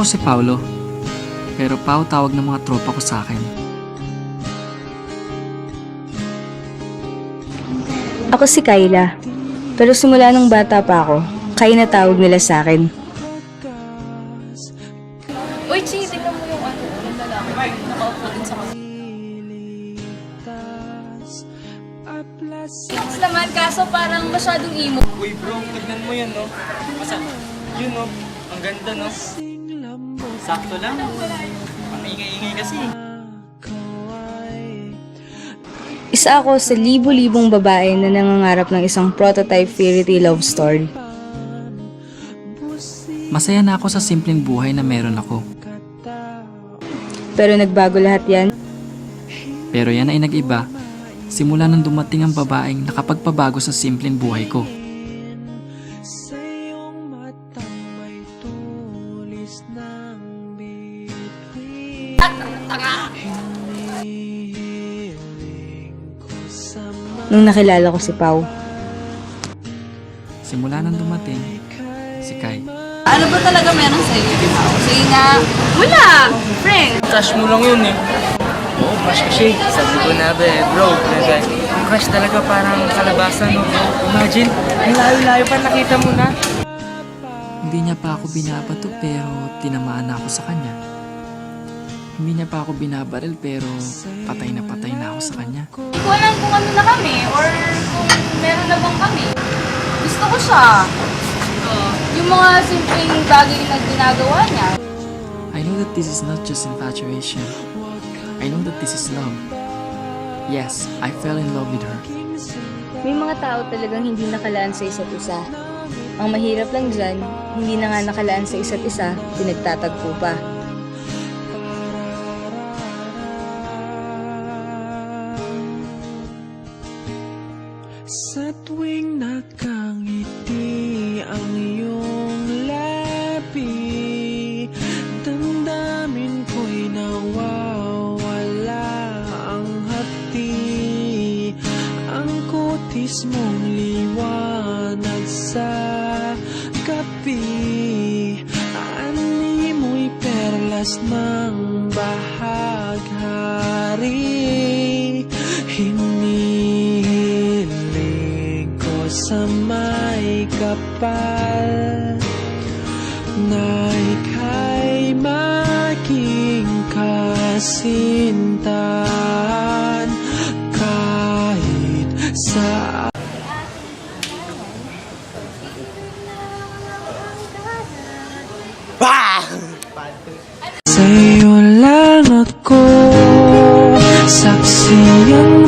Ako si Paulo, pero Pao tawag ng mga tropa ko sa akin. Ako si Kayla, pero simula nung bata pa ako, Kay na tawag nila sa akin. Uy, Chi, tingnan mo yung yung lalaki. Nakaupo din sa kasi. Cute naman, kaso parang masyadong emo. Uy bro, tignan mo yan, no? Masa, yun, no? Ang ganda, no? Sakto lang. Ang ingay-ingay kasi. Isa ako sa libo-libong babae na nangangarap ng isang prototype fairy tale love story. Masaya na ako sa simpleng buhay na meron ako. Pero nagbago lahat yan. Pero yan ay nag-iba simula nang dumating ang babaeng nakapagpabago sa simpleng buhay ko. Nung nakilala ko si Pao. Simula nang dumating si Kai. Ano ba talaga meron sa'yo? Sige nga, wala! Friend! Crush mo lang yun, eh. Oo, crush kasi. Sabi ko na ba, bro. Yung crush talaga parang kalabasan, no? Imagine, ang layo-layo pa nakita mo na. Hindi niya pa ako binabato pero tinamaan na ako sa kanya. Hindi niya pa ako binabaril pero patay na ako sa kanya. Hindi ko alam kung ano na kami or kung meron na bang kami. Gusto ko siya. Yung mga simpleng bagay na ginagawa niya. I know that this is not just infatuation. I know that this is love. Yes, I fell in love with her. May mga tao talagang hindi nakalaan sa isa't isa. Ang mahirap lang dyan, hindi na nga nakalaan sa isa't isa, pinagtatagpo pa. Sa tuwing nakangiti ang iyong labi, damdamin ko'y nawawala ang hati. Ang kutis mong liwanag sa gabi, animoy perlas ng bahaghari. Hinihiling ko sa may kapal na ika'y maging kasintahan kahit sa sa'yo lang ako, saksi ang